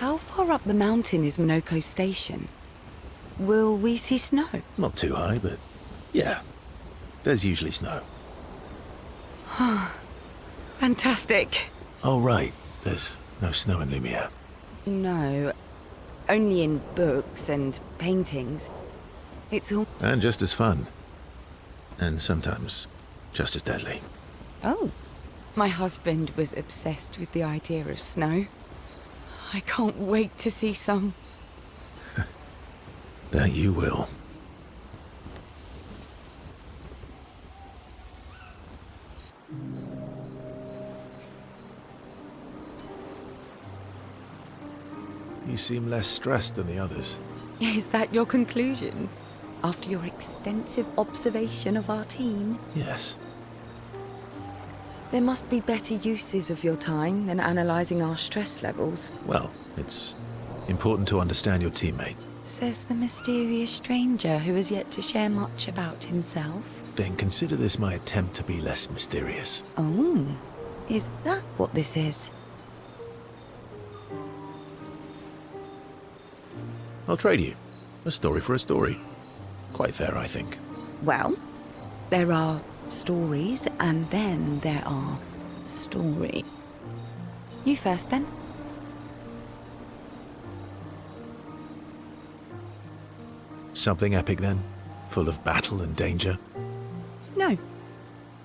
How far up the mountain is Monoco Station? Will we see snow? Not too high, but yeah. There's usually snow. Fantastic. Oh, right. There's no snow in Lumiere. No, only in books and paintings. It's all... And just as fun. And sometimes just as deadly. Oh. My husband was obsessed with the idea of snow. I can't wait to see some. That you will. You seem less stressed than the others. Is that your conclusion? After your extensive observation of our team? Yes. There must be better uses of your time than analysing our stress levels. Well, it's important to understand your teammate. Says the mysterious stranger who has yet to share much about himself. Then consider this my attempt to be less mysterious. Oh, is that what this is? I'll trade you. A story for a story. Quite fair, I think. Well, there are stories, and then there are story. You first, then. Something epic, then? Full of battle and danger? No.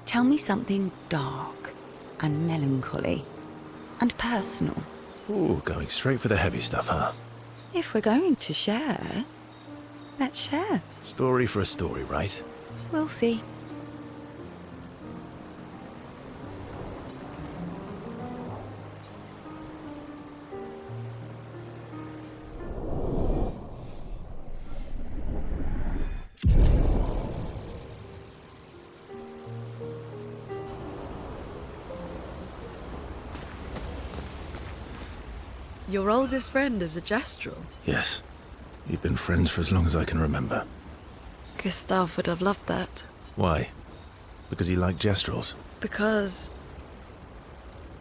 Tell me something dark and melancholy and personal. Ooh, going straight for the heavy stuff, huh? If we're going to share, let's share. Story for a story, right? We'll see. Your oldest friend is a Gestrel. Yes. We've been friends for as long as I can remember. Gustav would have loved that. Why? Because he liked Gestrels? Because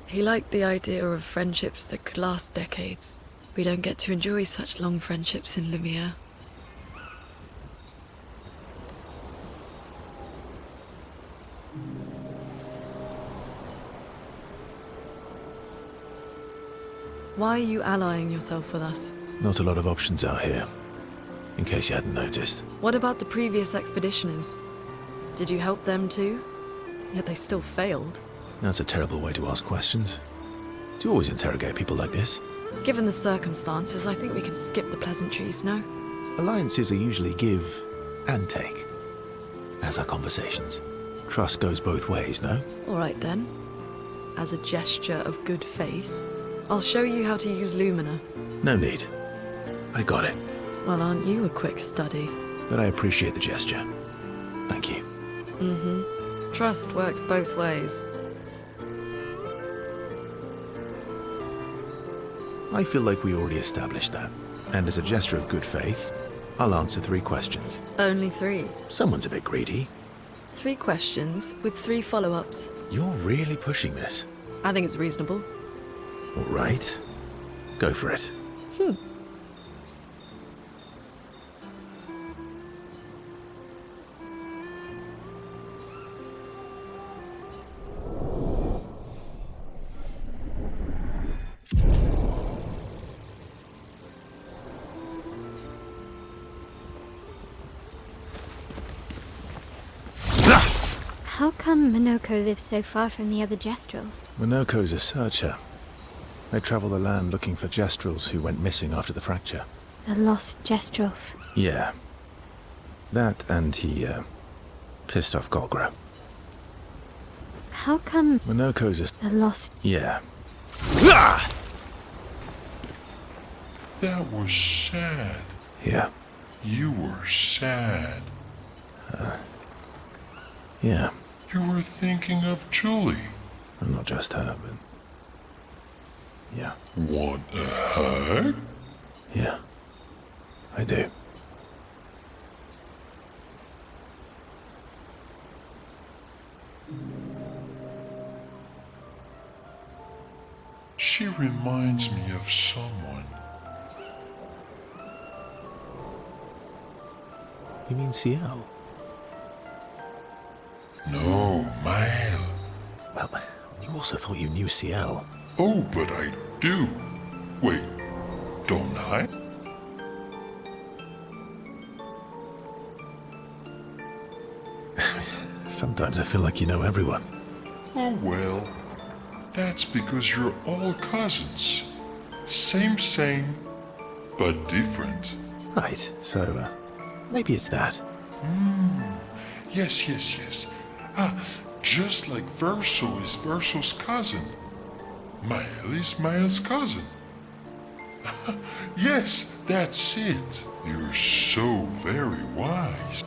he liked the idea of friendships that could last decades. We don't get to enjoy such long friendships in Lumiere. Why are you allying yourself with us? Not a lot of options out here. In case you hadn't noticed. What about the previous expeditioners? Did you help them too? Yet they still failed. That's a terrible way to ask questions. Do you always interrogate people like this? Given the circumstances, I think we can skip the pleasantries, no? Alliances are usually give and take, as are conversations. Trust goes both ways, no? All right then. As a gesture of good faith, I'll show you how to use Lumina. No need. I got it. Well, aren't you a quick study? But I appreciate the gesture. Thank you. Mm-hmm. Trust works both ways. I feel like we already established that. And as a gesture of good faith, I'll answer 3 questions. Only 3. Someone's a bit greedy. 3 questions with 3 follow-ups. You're really pushing this. I think it's reasonable. All right. Go for it. How come Monoco lives so far from the other Gestrels? Monoco's a searcher. They travel the land looking for Gestrels who went missing after the fracture. The lost Gestrels. Yeah. That and he, pissed off Golgra. How come Monoco's a... the lost... Yeah. That was sad. Yeah. You were sad. Yeah. You were thinking of Julie. And not just her, but... Yeah. What the heck? Yeah. I do. She reminds me of someone. You mean Ciel? No, Mael. Well, you also thought you knew Ciel. Oh, but I do. Wait, don't I? Sometimes I feel like you know everyone. Oh, well. That's because you're all cousins. Same, but different. Right, so, maybe it's that. Yes. Just like Verso is Verso's cousin. Mael is Mael's cousin. Yes, that's it. You're so very wise.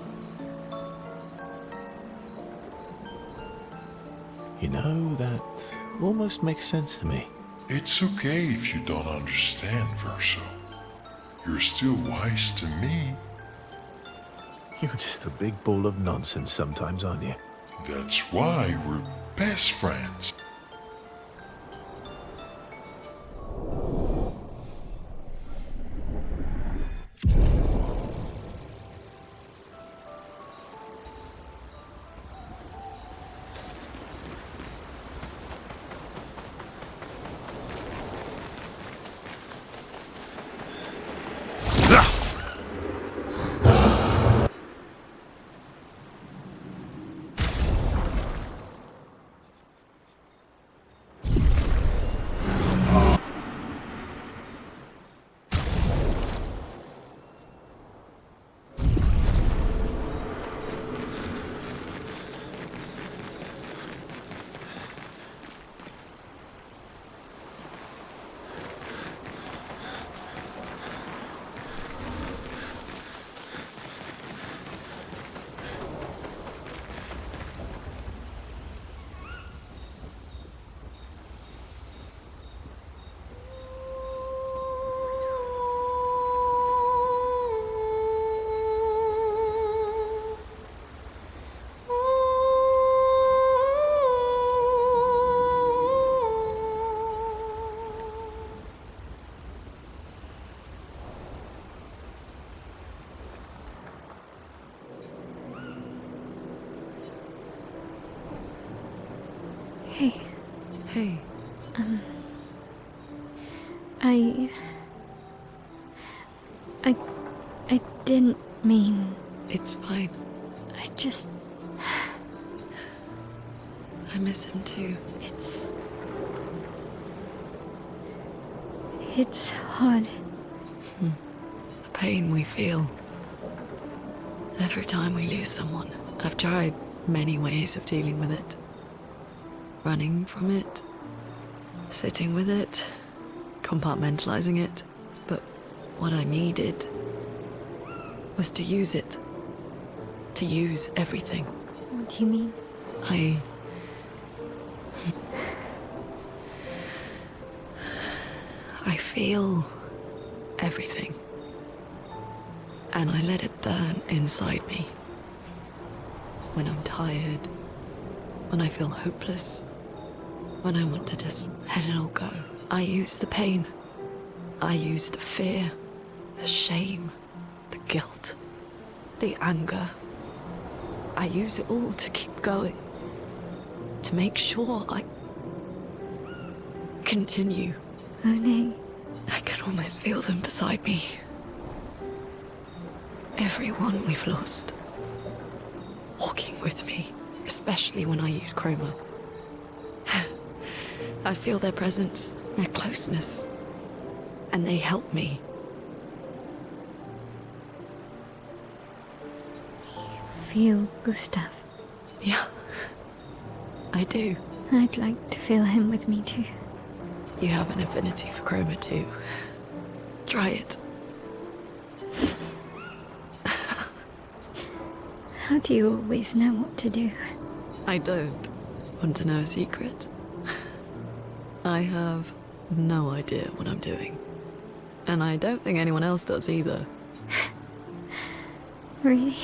You know, that almost makes sense to me. It's okay if you don't understand, Verso. You're still wise to me. You're just a big ball of nonsense sometimes, aren't you? That's why we're best friends. Hey, Hey, I didn't mean. it's fine. I just. I miss him too. It's hard. The pain we feel every time we lose someone. I've tried many ways of dealing with it. Running from it, sitting with it, compartmentalizing it. But what I needed was to use it. To use everything. What do you mean? I feel everything. And I let it burn inside me. When I'm tired, when I feel hopeless, when I want to just let it all go. I use the pain. I use the fear, the shame, the guilt, the anger. I use it all to keep going. To make sure I continue. Monet. I can almost feel them beside me. Everyone we've lost. Walking with me, especially when I use chroma. I feel their presence, their closeness, and they help me. Feel Gustav. Yeah, I do. I'd like to feel him with me too. You have an affinity for chroma too. Try it. How do you always know what to do? I don't. Want to know a secret? I have no idea what I'm doing. And I don't think anyone else does either. Really?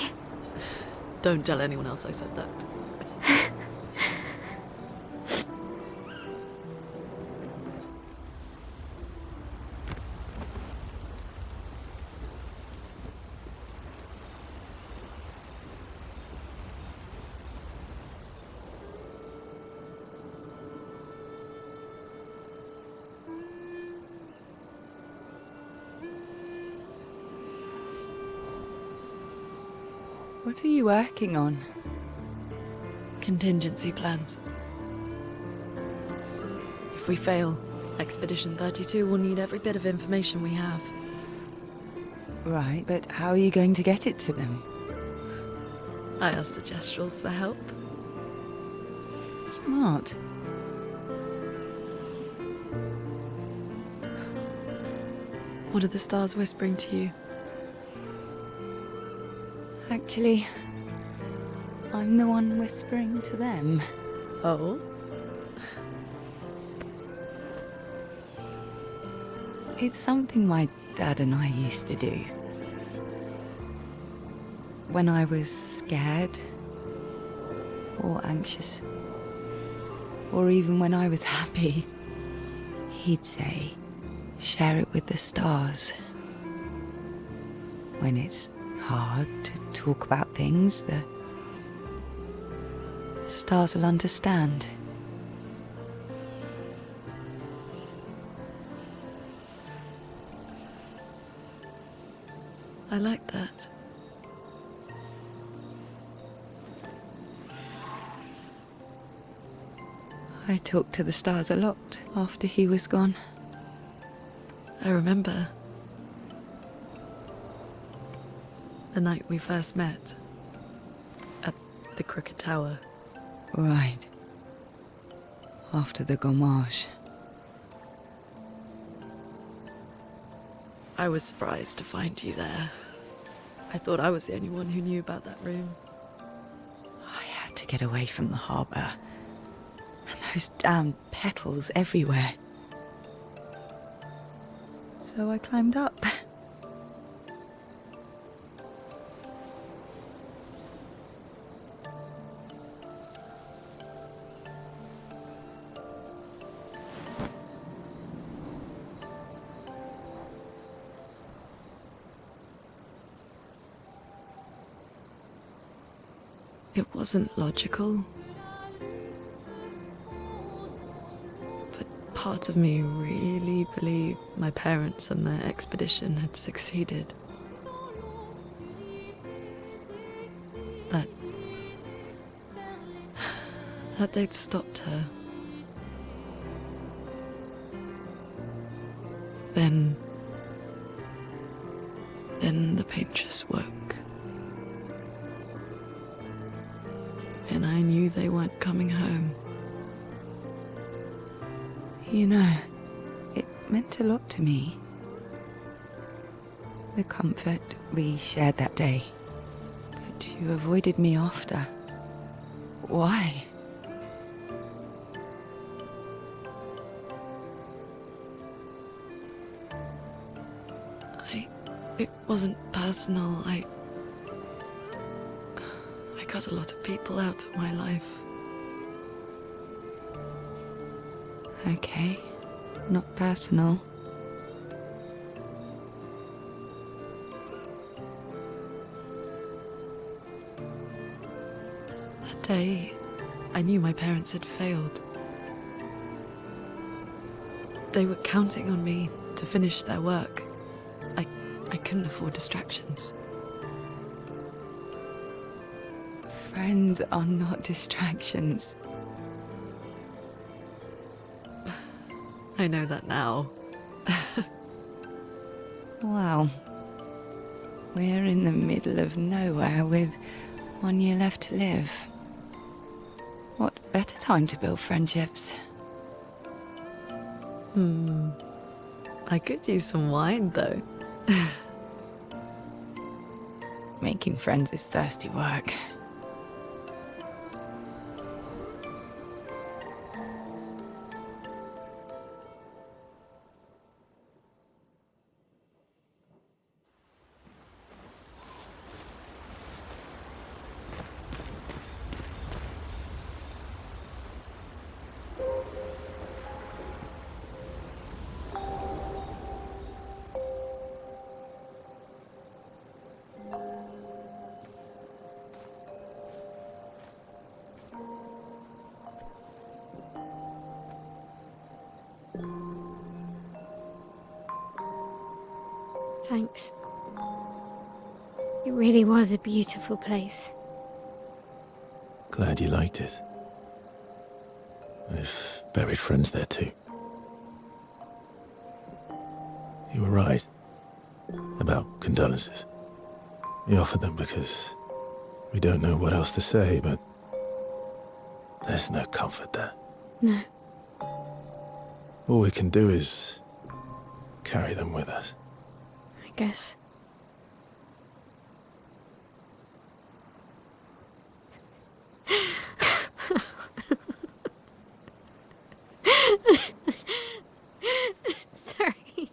Don't tell anyone else I said that. What are you working on? Contingency plans. If we fail, Expedition 32 will need every bit of information we have. Right, but how are you going to get it to them? I asked the Gestrals for help. Smart. What are the stars whispering to you? Actually, I'm the one whispering to them. Oh? It's something my dad and I used to do. When I was scared, or anxious, or even when I was happy, he'd say, share it with the stars. When it's hard to talk about things, the stars will understand. I like that. I talked to the stars a lot after he was gone. I remember the night we first met at the Crooked Tower. Right. After the gommage. I was surprised to find you there. I thought I was the only one who knew about that room. I had to get away from the harbour. And those damn petals everywhere. So I climbed up. It wasn't logical. But part of me really believed my parents and their expedition had succeeded. That they'd stopped her. Then the pain just woke. And I knew they weren't coming home. You know, it meant a lot to me. The comfort we shared that day. But you avoided me after. Why? It wasn't personal. I cut a lot of people out of my life. Okay, not personal. That day, I knew my parents had failed. They were counting on me to finish their work. I couldn't afford distractions. Friends are not distractions. I know that now. Wow. We're in the middle of nowhere with 1 year left to live. What better time to build friendships? I could use some wine, though. Making friends is thirsty work. Thanks. It really was a beautiful place. Glad you liked it. I've buried friends there too. You were right about condolences. We offered them because we don't know what else to say, but there's no comfort there. No. All we can do is carry them with us. I guess. Sorry.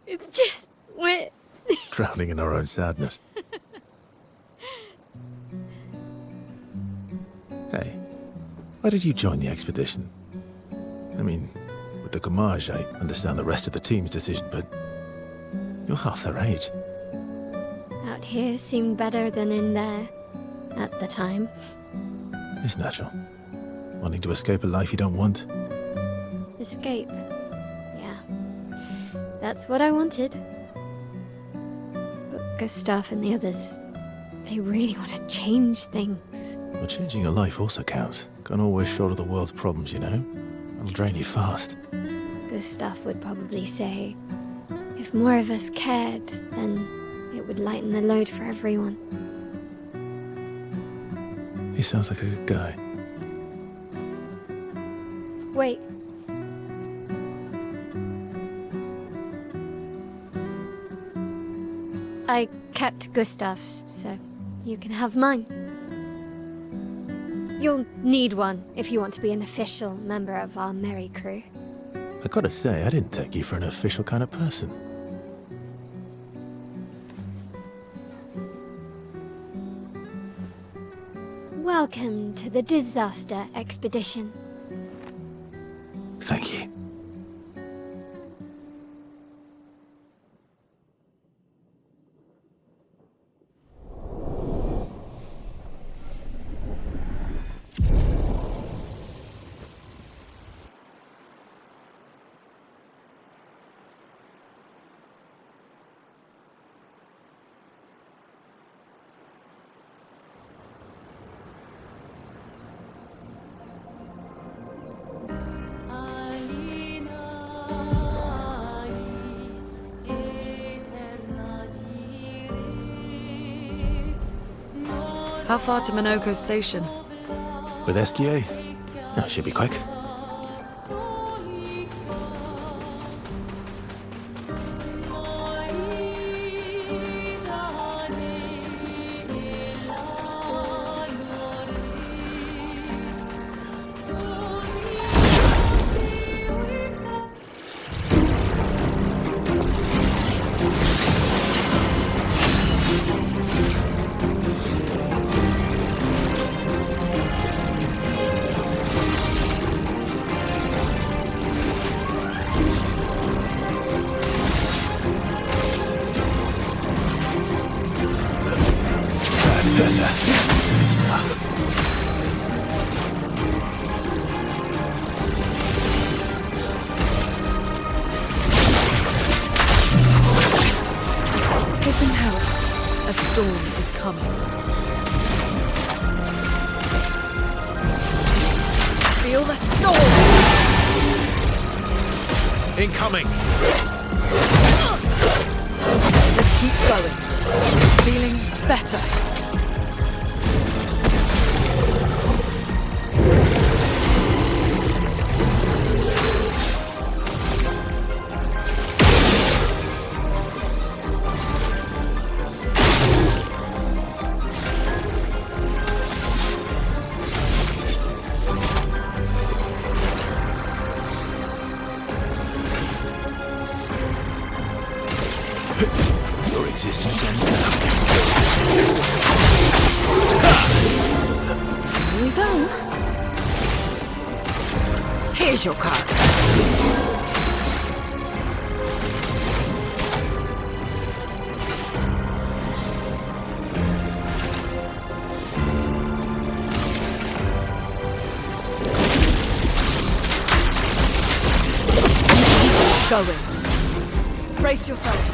It's just wet. Drowning in our own sadness. Hey, why did you join the expedition? I mean, with the Gommage, I understand the rest of the team's decision, but you're half their age. Out here seemed better than in there at the time. It's natural. Wanting to escape a life you don't want. Escape. Yeah. That's what I wanted. But Gustav and the others, they really want to change things. Well, changing your life also counts. Can't always shoulder the world's problems, you know? It'll drain you fast. Gustav would probably say, if more of us cared, then it would lighten the load for everyone. He sounds like a good guy. Wait. I kept Gustav's, so you can have mine. You'll need one if you want to be an official member of our merry crew. I gotta say, I didn't take you for an official kind of person. Welcome to the disaster expedition. Thank you. How far to Monoco station? With SGA? No, should be quick. Better. Good stuff. For some help. A storm is coming. Feel the storm! Incoming! Let's keep going. Feeling better. Your existence ends now. Here we go. Here's your card. Going. Brace yourselves.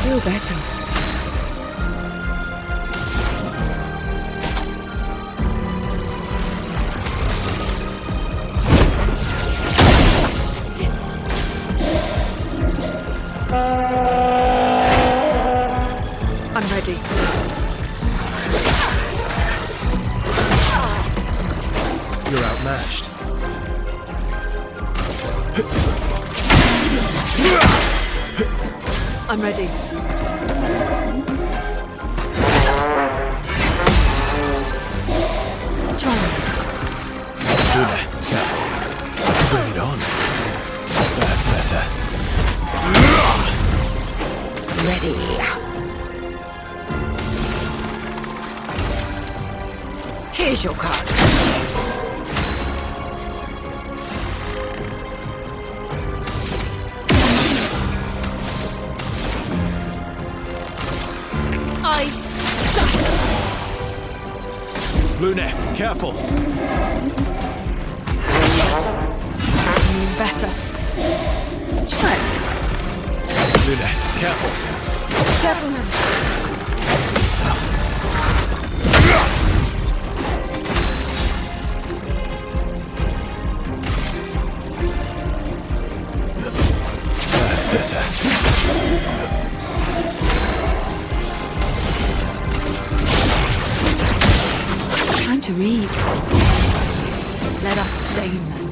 Feel better. I'm ready. You're outmatched. I'm ready. Luna, careful. Bring it on. That's better. Ready. Here's your card. Eyes shut. Luna, careful. Better. Try. Luna, careful. Careful now. Good stuff. That's better. Time to read. Let us stain them.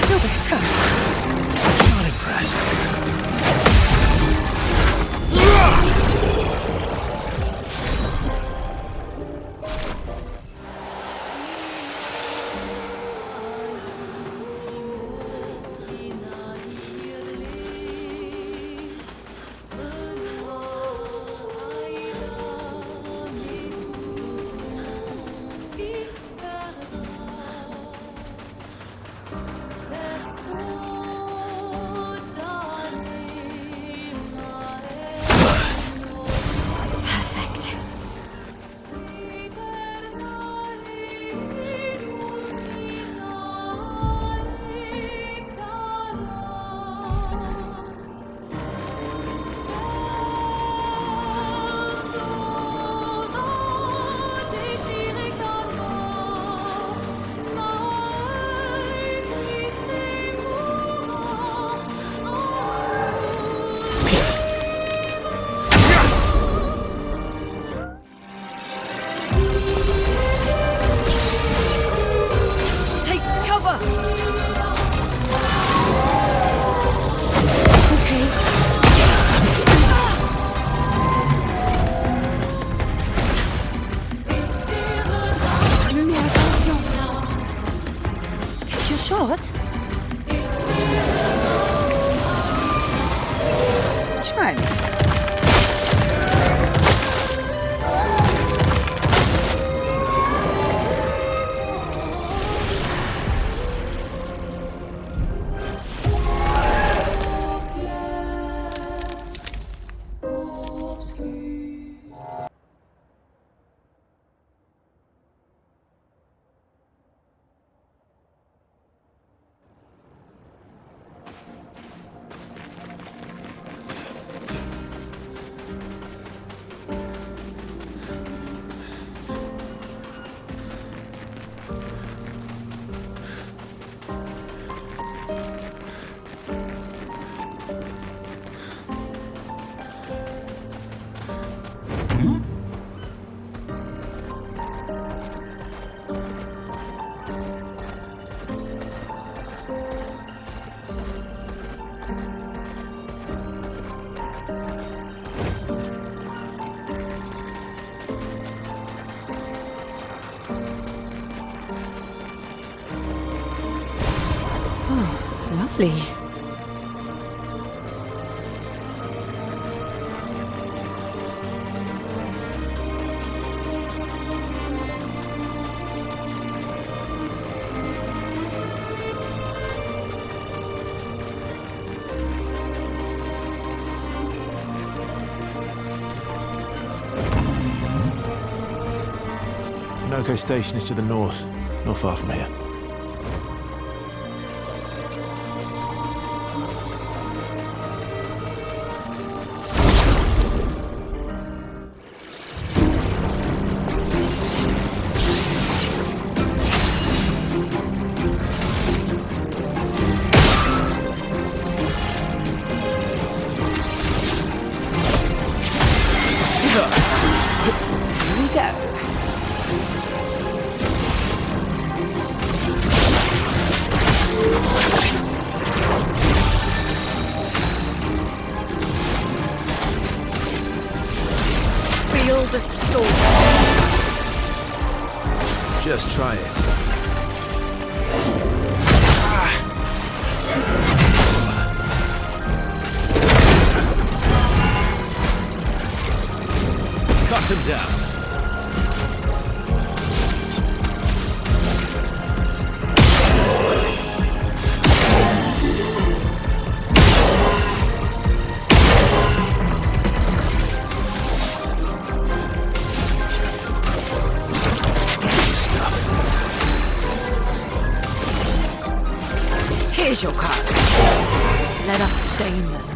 Feel better. Not impressed. What? Shrine. Lovely. Monoco station is to the north, not far from here. Here we go. Feel the storm. Just try it. Cut him down. Here's your card. Let us stain them.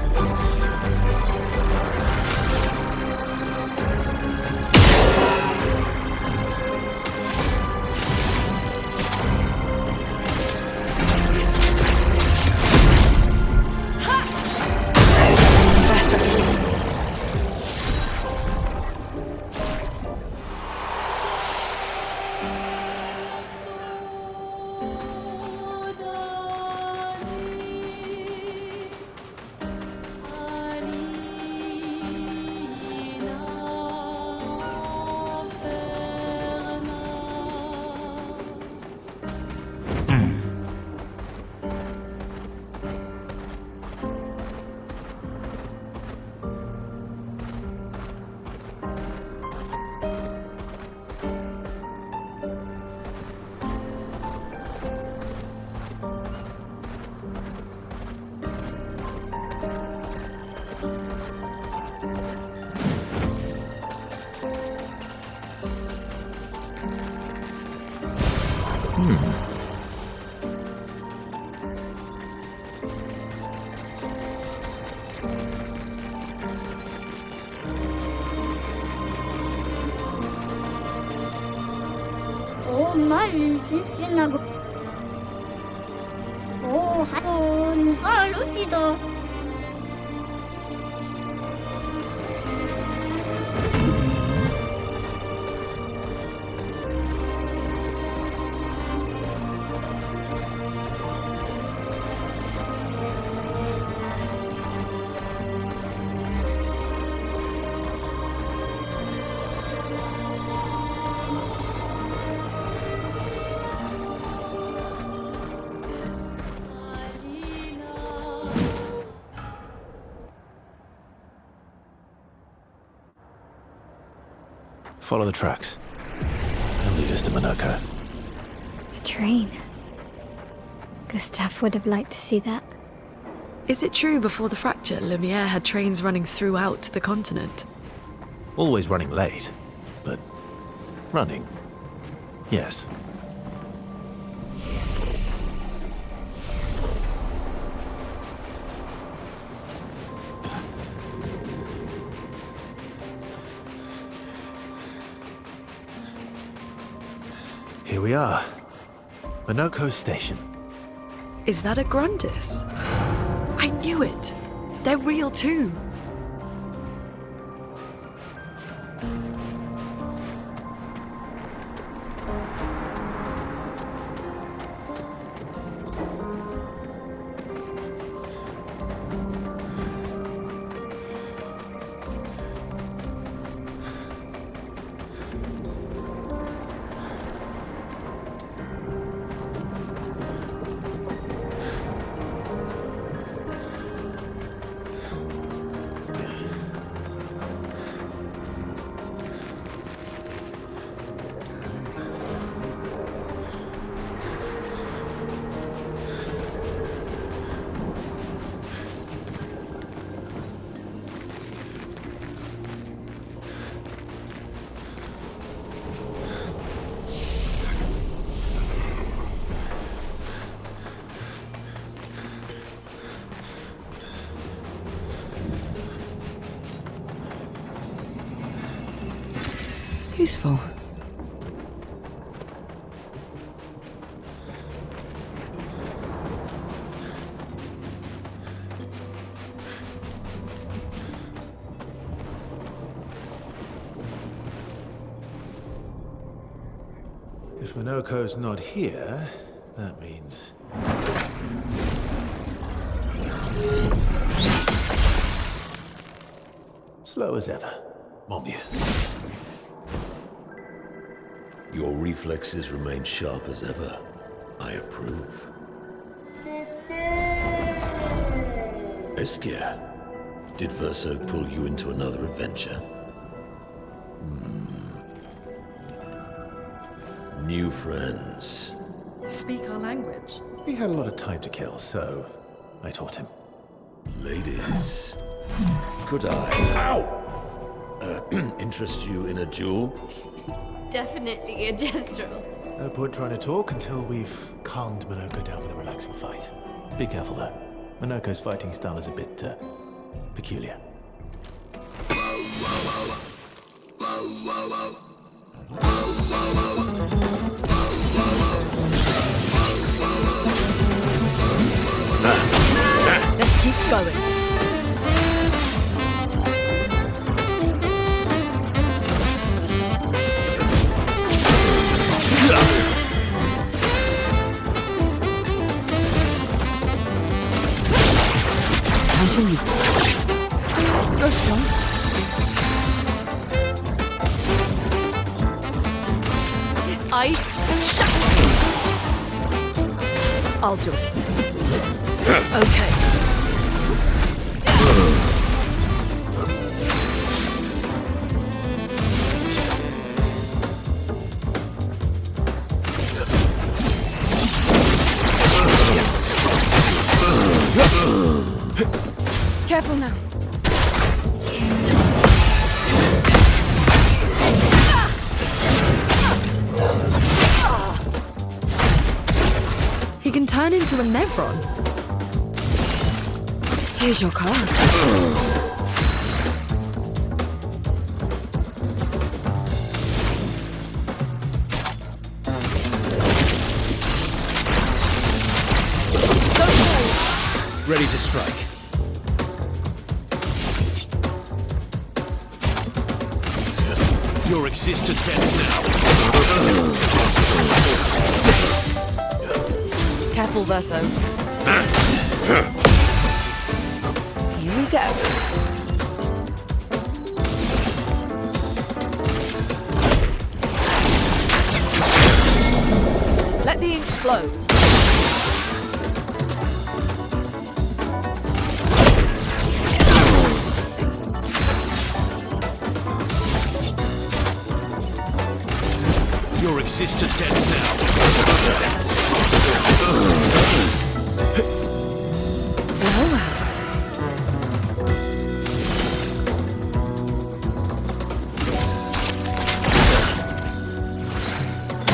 마리스나고 오 하돈 살루티도 Follow the tracks. They'll lead us to Monoco. A train. Gustav would have liked to see that. Is it true before the fracture, Lumiere had trains running throughout the continent? Always running late, but running. Yes. Here we are. Monoco Station. Is that a Grundis? I knew it! They're real too! Useful. If Monoco's not here, that means... slow as ever, mon vieux. Your reflexes remain sharp as ever. I approve. Obscur, did Verso pull you into another adventure? New friends. You speak our language. He had a lot of time to kill, so I taught him. Ladies, could I interest you in a duel? Definitely a gestural. No point trying to talk until we've calmed Monoco down with a relaxing fight. Be careful though. Monoco's fighting style is a bit, peculiar. Let's keep going. Continue. Go strong. Ice, shut! I'll do it. Okay. Careful now. He can turn into a Nevron. Here's your card. Ready to strike. Your existence ends now. Careful, Verso. Here we go. Let the ink flow. Your existence ends now.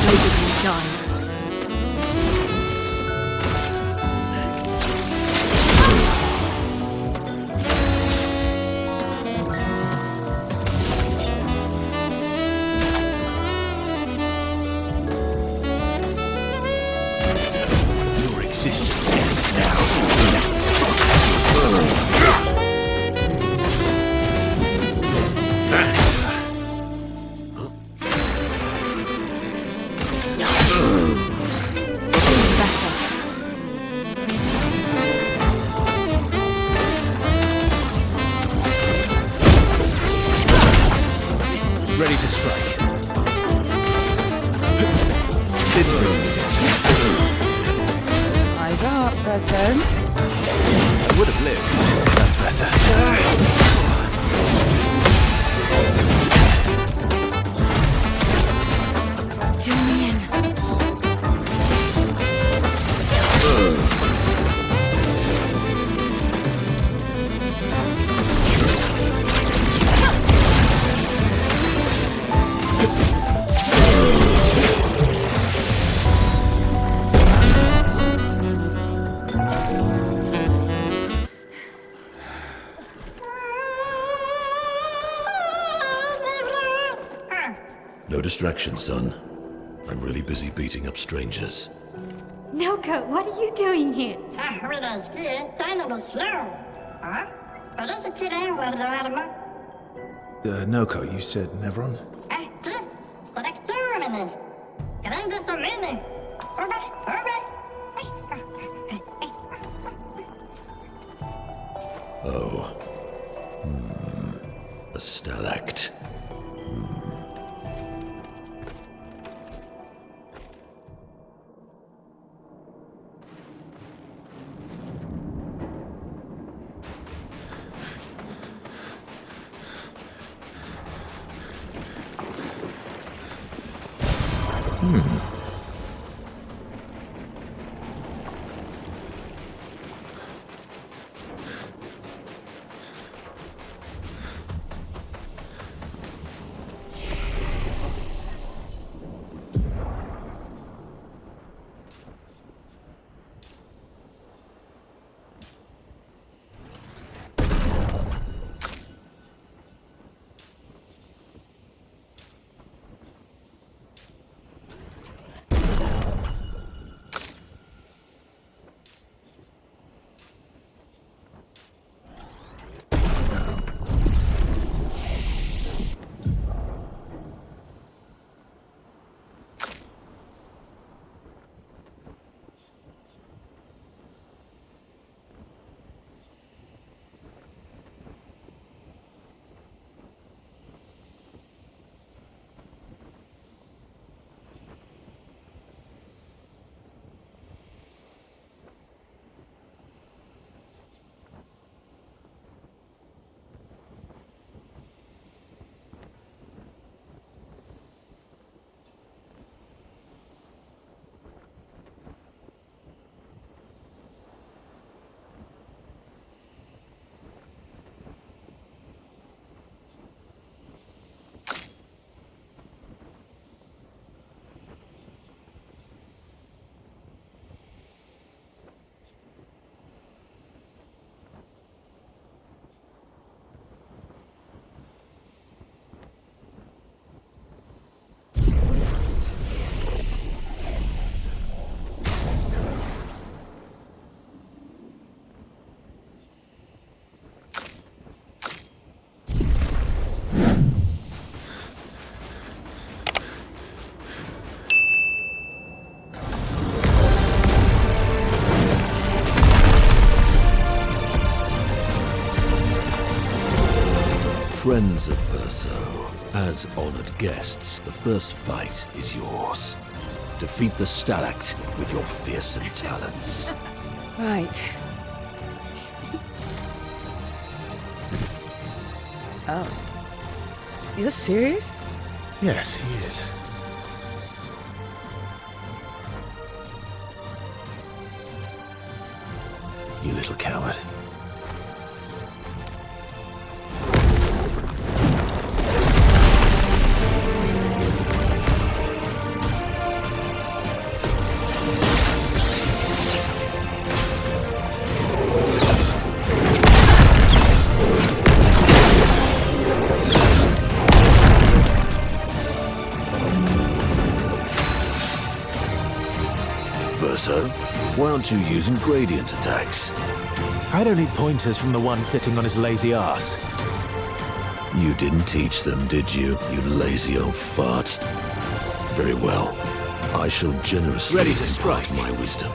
Nobody dies. Your existence ends now. Ready to strike. Didn't really need it. Eyes up, person. Would have lived. That's better. Do me in. No distraction, son. I'm really busy beating up strangers. Noco, what are you doing here? Noco, you said Nevron? Oh. A stalact. Friends of Verso, as honored guests, the first fight is yours. Defeat the Stalact with your fearsome talents. Right. Oh. You're serious? Yes, he is. You little coward. Verso, why aren't you using gradient attacks? I don't need pointers from the one sitting on his lazy ass. You didn't teach them, did you, you lazy old fart? Very well. I shall generously Ready to strike. impart my wisdom.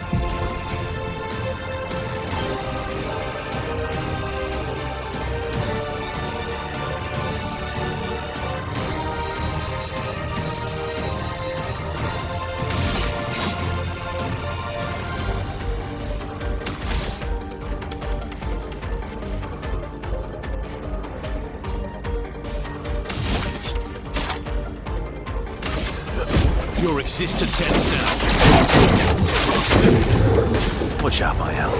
Your existence ends now. Watch out, my owl.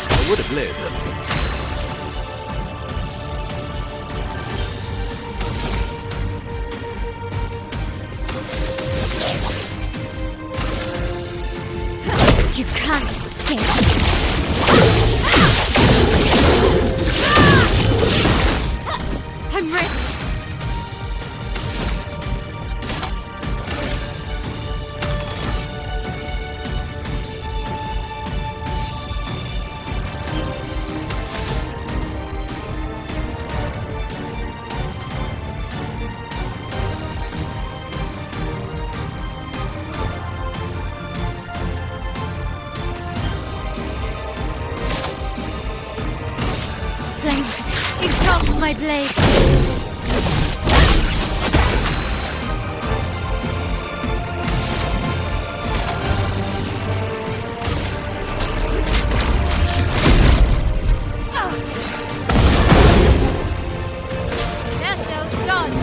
I would have lived. You can't escape. I'm ready. Engulf my blade. Nesto, dodge.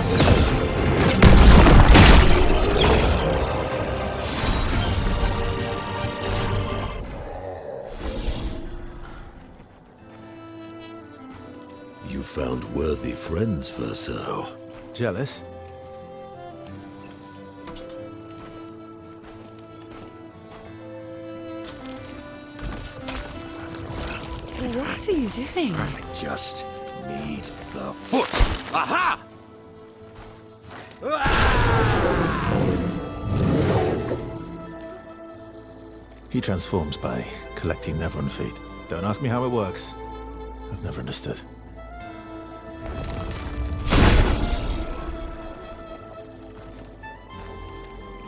You found worthy friends, Verso. Jealous? What are you doing? I just need the foot. Aha! He transforms by collecting Nevron feet. Don't ask me how it works. I've never understood.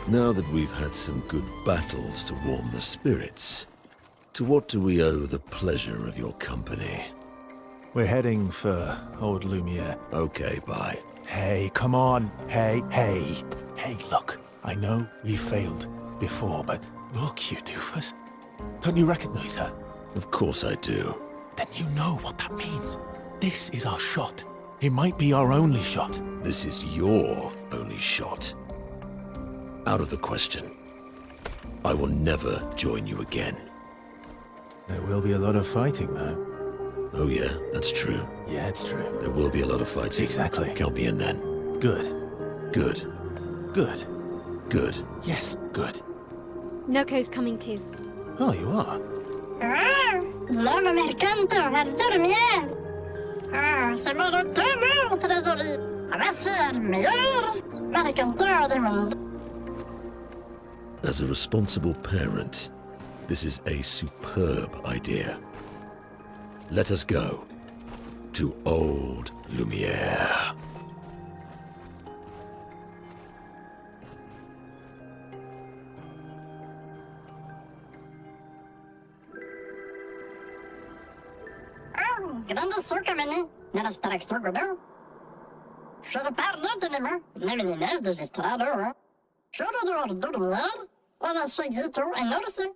Now that we've had some good battles to warm the spirits, to what do we owe the pleasure of your company? We're heading for old Lumiere. Okay, bye. Hey, come on. Hey. Hey, look. I know we failed before, but look, you doofus. Don't you recognize her? Of course I do. Then you know what that means. This is our shot. It might be our only shot. This is your only shot. Out of the question. I will never join you again. There will be a lot of fighting, though. Oh yeah, that's true. Yeah, it's true. There will be a lot of fighting. Exactly. Count me in then. Good. Good. Good. Good. Yes, good. Noco's coming too. Oh, you are? No me canto, hartar miel. Ah, c'est mon tellement très joli. Voici un meilleur. Maricanteur du monde. As a responsible parent, this is a superb idea. Let us go to Old Lumiere. Oh, grande sucamene. Nella structura godo. Should parlo de nema. Nevelines de gestrado. Should do ordular. Ora seguito en orse.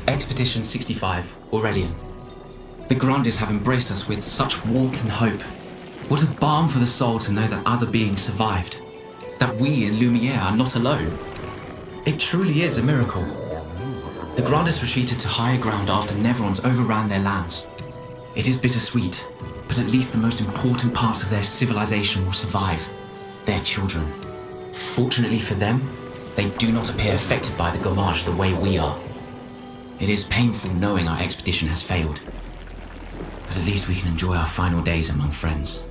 Expedition 65, Aurelian. The Grandes have embraced us with such warmth and hope. What a balm for the soul to know that other beings survived. That we in Lumiere are not alone. It truly is a miracle. The Grandes retreated to higher ground after Neverons overran their lands. It is bittersweet, but at least the most important parts of their civilization will survive. Their children. Fortunately for them, they do not appear affected by the Gommage the way we are. It is painful knowing our expedition has failed, but at least we can enjoy our final days among friends.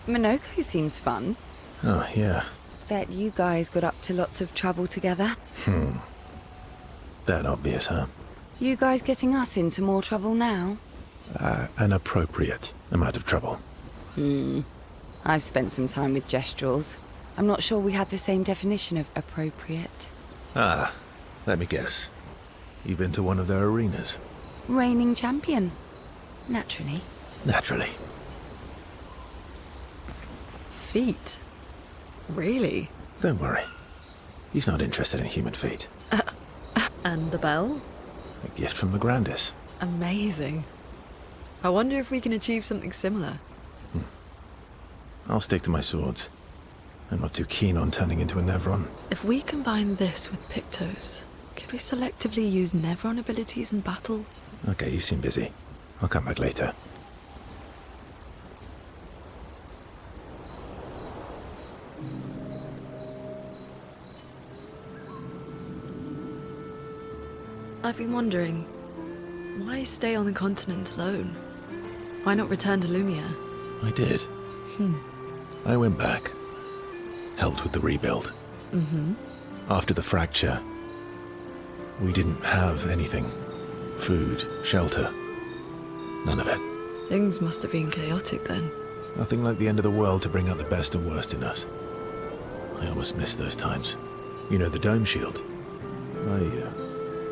Monoco seems fun. Oh, yeah. Bet you guys got up to lots of trouble together. That obvious, huh? You guys getting us into more trouble now? An appropriate amount of trouble. I've spent some time with gestrels. I'm not sure we have the same definition of appropriate. Ah, let me guess. You've been to one of their arenas? Reigning champion. Naturally. Naturally. Feet? Really? Don't worry. He's not interested in human feet. And the bell? A gift from the Grandis. Amazing. I wonder if we can achieve something similar. I'll stick to my swords. I'm not too keen on turning into a Nevron. If we combine this with Pictos, could we selectively use Nevron abilities in battle? Okay, you seem busy. I'll come back later. I've been wondering, why stay on the continent alone? Why not return to Lumia? I did. I went back. Helped with the rebuild. After the fracture, we didn't have anything. Food, shelter. None of it. Things must have been chaotic then. Nothing like the end of the world to bring out the best and worst in us. I almost missed those times. You know, the dome shield. My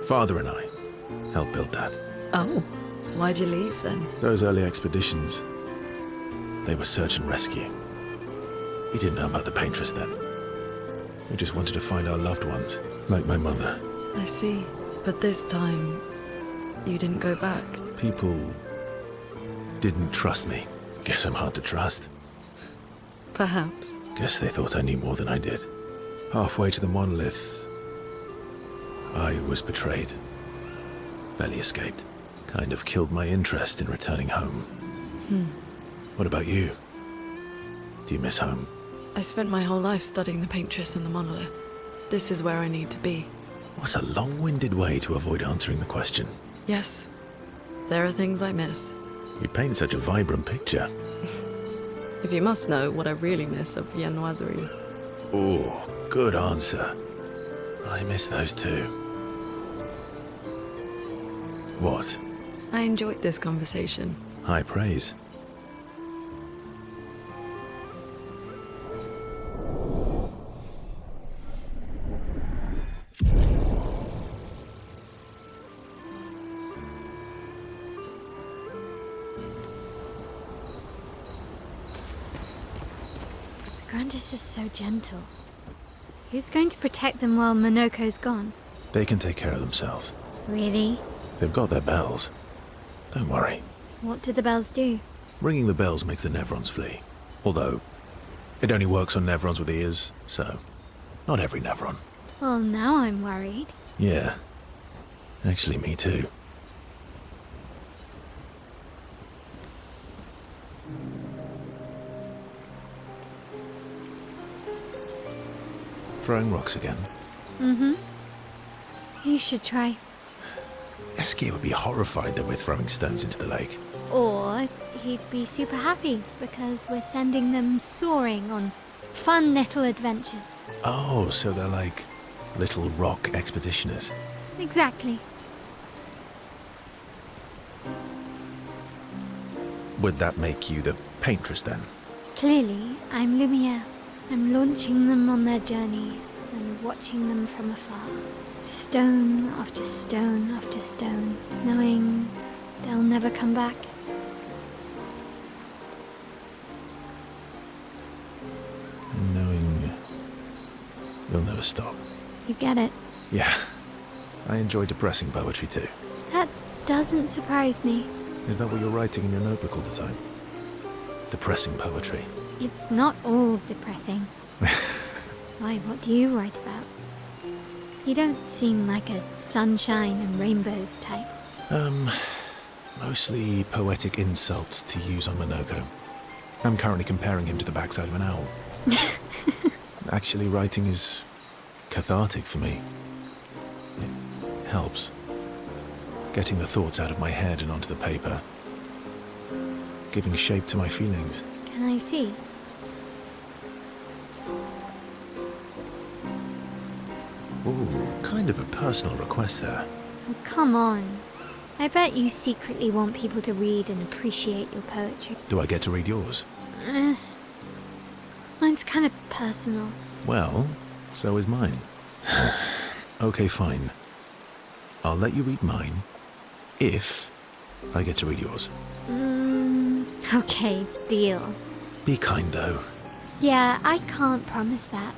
father and I helped build that. Oh, why'd you leave then? Those early expeditions, they were search and rescue. We didn't know about the Paintress then. We just wanted to find our loved ones, like my mother. I see. But this time, you didn't go back. People didn't trust me. Guess I'm hard to trust. Perhaps. Guess they thought I knew more than I did. Halfway to the monolith, I was betrayed. Barely escaped. Kind of killed my interest in returning home. What about you? Do you miss home? I spent my whole life studying the Paintress and the monolith. This is where I need to be. What a long-winded way to avoid answering the question. Yes, there are things I miss. You paint such a vibrant picture. If you must know what I really miss of Viennoiserie. Oh, good answer. I miss those too. What? I enjoyed this conversation. High praise. Grandis is so gentle. Who's going to protect them while Monoco's gone? They can take care of themselves. Really? They've got their bells. Don't worry. What do the bells do? Ringing the bells makes the Nevrons flee. Although, it only works on Nevrons with ears, so not every Nevron. Well, now I'm worried. Yeah. Actually, me too. Throwing rocks again? You should try. Eskia would be horrified that we're throwing stones into the lake. Or he'd be super happy because we're sending them soaring on fun little adventures. Oh, so they're like little rock expeditioners. Exactly. Would that make you the Paintress then? Clearly, I'm Lumiere. I'm launching them on their journey and watching them from afar. Stone after stone after stone, knowing they'll never come back. And knowing you'll never stop. You get it? Yeah. I enjoy depressing poetry too. That doesn't surprise me. Is that what you're writing in your notebook all the time? Depressing poetry. It's not all depressing. Why, what do you write about? You don't seem like a sunshine and rainbows type. Mostly poetic insults to use on Monoco. I'm currently comparing him to the backside of an owl. Actually, writing is cathartic for me. It helps. Getting the thoughts out of my head and onto the paper. Giving shape to my feelings. Can I see? Ooh, kind of a personal request there. Oh, come on. I bet you secretly want people to read and appreciate your poetry. Do I get to read yours? Mine's kind of personal. Well, so is mine. Okay, fine. I'll let you read mine if I get to read yours. Okay, deal. Be kind, though. Yeah, I can't promise that.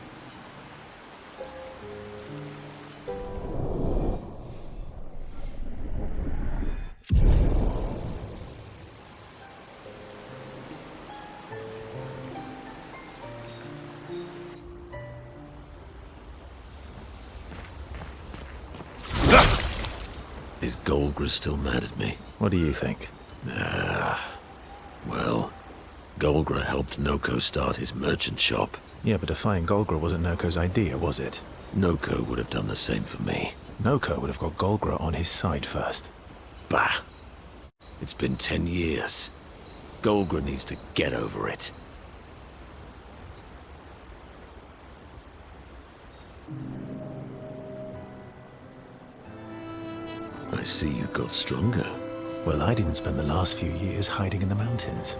Is Golgra still mad at me? What do you think? Well, Golgra helped Noco start his merchant shop. Yeah, but defying Golgra wasn't Noco's idea, was it? Noco would have done the same for me. Noco would have got Golgra on his side first. Bah! It's been 10 years. Golgra needs to get over it. I see you got stronger. Well, I didn't spend the last few years hiding in the mountains.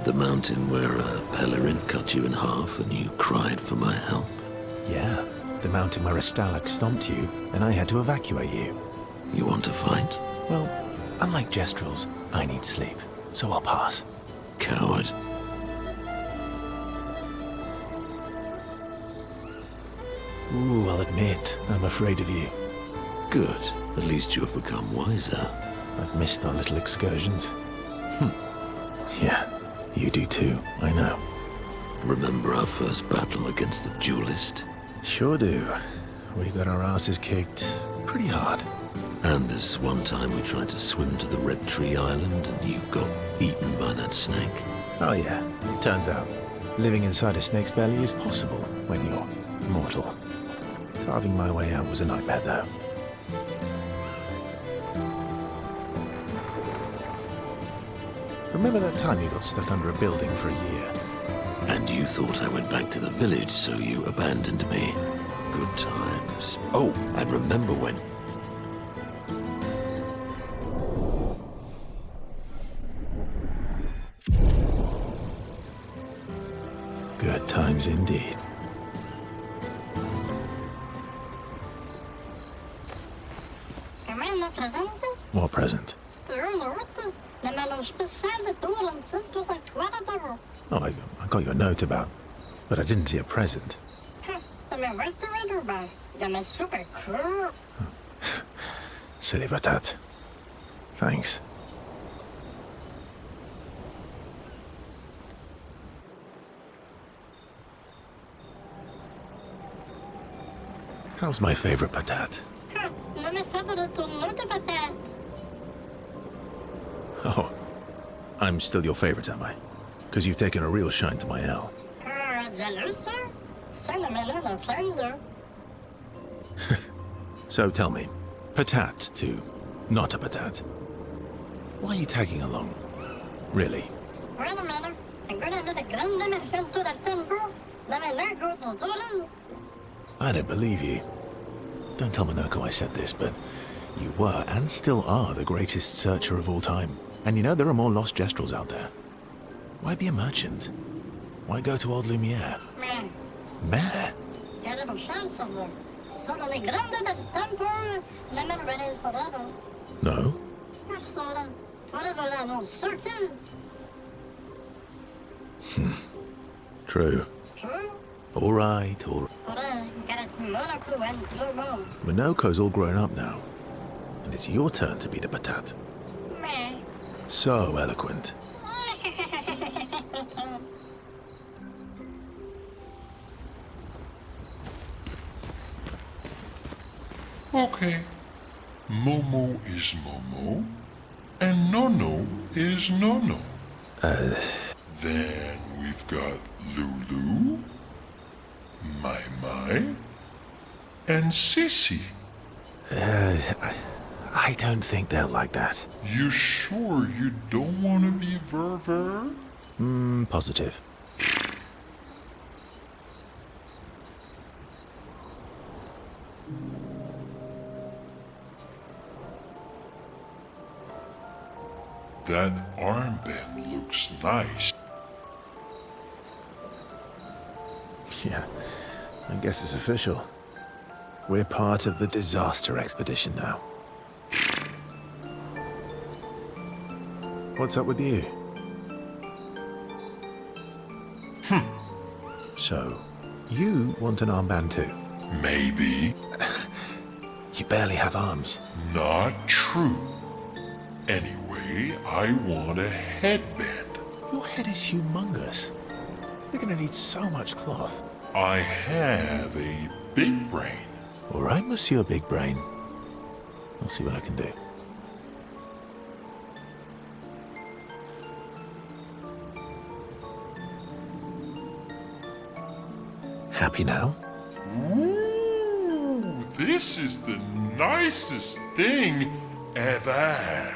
The mountain where a Pellerin cut you in half and you cried for my help. Yeah, the mountain where a Stalag stomped you and I had to evacuate you. You want to fight? Well, unlike Gestrels, I need sleep, so I'll pass. Coward. Ooh, I'll admit, I'm afraid of you. Good. At least you have become wiser. I've missed our little excursions. Yeah, you do too, I know. Remember our first battle against the duelist? Sure do. We got our asses kicked pretty hard. And this one time we tried to swim to the Red Tree Island and you got eaten by that snake. Oh yeah, turns out living inside a snake's belly is possible when you're mortal. Carving my way out was a nightmare though. Remember that time you got stuck under a building for a year? And you thought I went back to the village, so you abandoned me. Good times. Oh, and remember when... Good times indeed. What present? Oh, I got your note about, but I didn't see a present. Silly Batat. Thanks. How's my favorite patat? Oh, I'm still your favorite, am I? Because you've taken a real shine to my L. So tell me, patat to not a patat. Why are you tagging along? Really? I don't believe you. Don't tell Monoco I said this, but you were and still are the greatest searcher of all time. And you know there are more lost Gestrels out there. Why be a merchant? Why go to old Lumiere? Mare? No? True. All right. Monoco's all grown up now. And it's your turn to be the patat. So eloquent. Okay. Momo is Momo, and Nono is Nono. Then we've got Lulu, Mai, and Sissy. I don't think they'll like that. You sure you don't want to be Ver? Positive. That armband looks nice. Yeah, I guess it's official. We're part of the disaster expedition now. What's up with you? So, you want an armband too? Maybe. You barely have arms. Not true. Anyway, I want a headband. Your head is humongous. You're gonna need so much cloth. I have a big brain. All right, Monsieur Big Brain. I'll see what I can do. Happy now? Ooh, this is the nicest thing ever.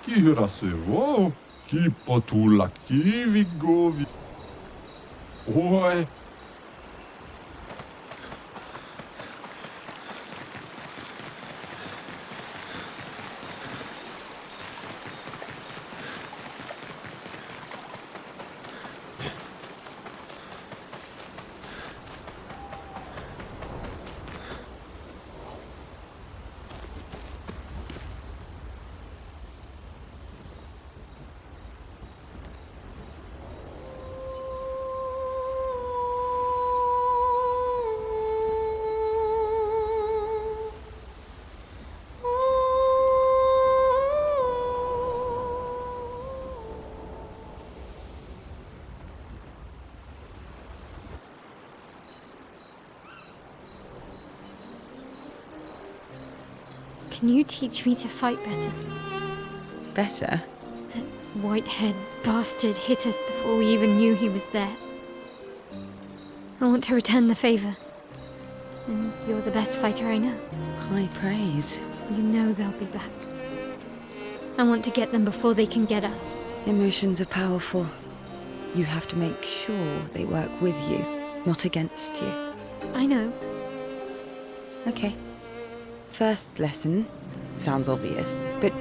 Kirasero, kipotula kivigovi. Oi. Can you teach me to fight better? Better? That white-haired bastard hit us before we even knew he was there. I want to return the favor. And you're the best fighter I know. High praise. You know they'll be back. I want to get them before they can get us. Emotions are powerful. You have to make sure they work with you, not against you. I know. Okay. First lesson sounds obvious, but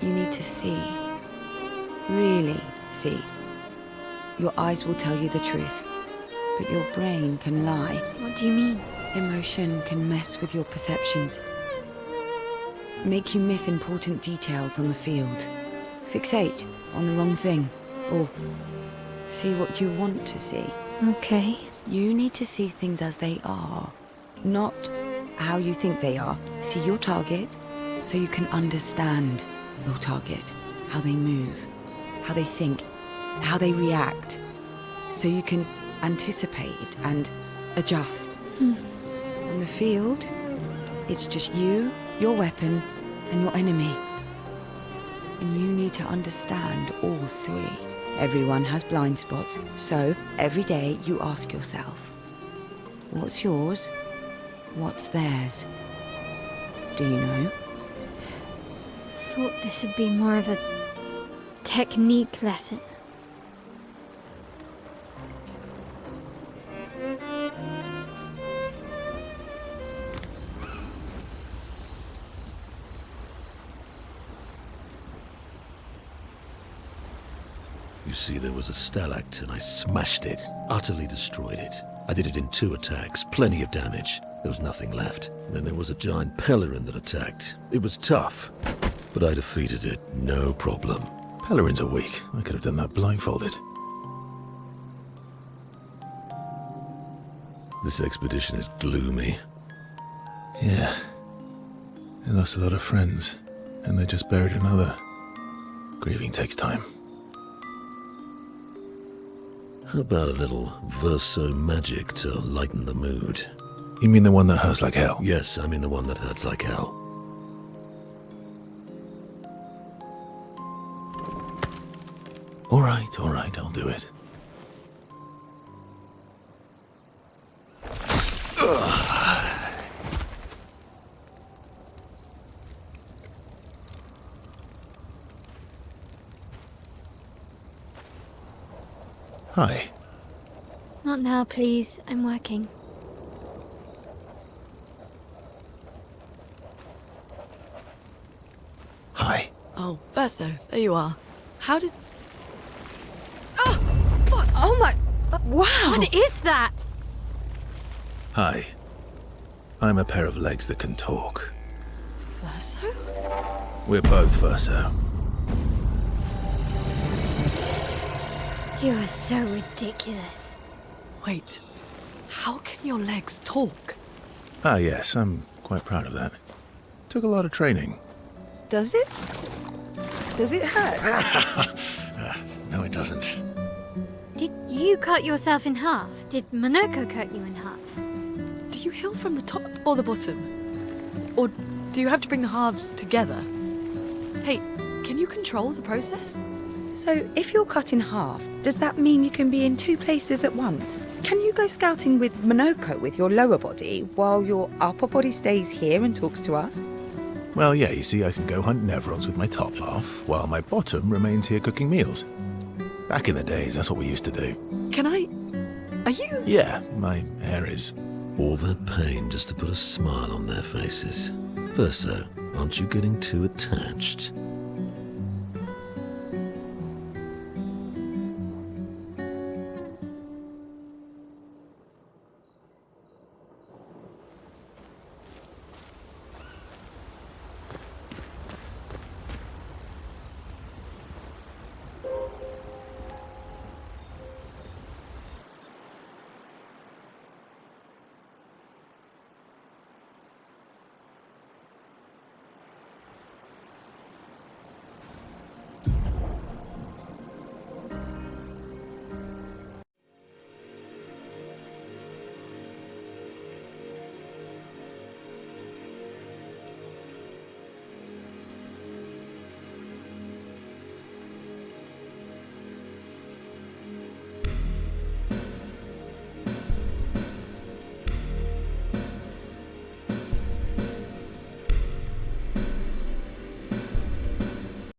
you need to see. Really see. Your eyes will tell you the truth, but your brain can lie. What do you mean? Emotion can mess with your perceptions. Make you miss important details on the field. Fixate on the wrong thing, or see what you want to see. Okay. You need to see things as they are, not how you think they are. See your target so you can understand your target, how they move, how they think, how they react, so you can anticipate and adjust. On the field, it's just you, your weapon, and your enemy. And you need to understand all three. Everyone has blind spots, so every day you ask yourself, what's yours? What's theirs? Do you know? Thought this would be more of a technique lesson. You see, there was a stalact and I smashed it, utterly destroyed it. I did it in 2 attacks, plenty of damage. There was nothing left. Then there was a giant pelerin that attacked. It was tough, but I defeated it, no problem. Pelerins are weak. I could have done that blindfolded. This expedition is gloomy. Yeah. They lost a lot of friends, and they just buried another. Grieving takes time. How about a little verso magic to lighten the mood? You mean the one that hurts like hell? Yes, I mean the one that hurts like hell. All right, I'll do it. Hi. Not now, please. I'm working. Hi. Oh, Verso, there you are. How did... Oh my... Wow! What is that? Hi. I'm a pair of legs that can talk. Verso? We're both Verso. You are so ridiculous. Wait, how can your legs talk? Ah, yes, I'm quite proud of that. Took a lot of training. Does it? Does it hurt? No, it doesn't. Did you cut yourself in half? Did Monoco cut you in half? Do you heal from the top or the bottom? Or do you have to bring the halves together? Hey, can you control the process? So, if you're cut in half, does that mean you can be in 2 places at once? Can you go scouting with Monoco with your lower body, while your upper body stays here and talks to us? Well, yeah, you see, I can go hunt Nevrons with my top half, while my bottom remains here cooking meals. Back in the days, that's what we used to do. Can I... Are you... Yeah, my hair is... All that pain just to put a smile on their faces. Verso, aren't you getting too attached?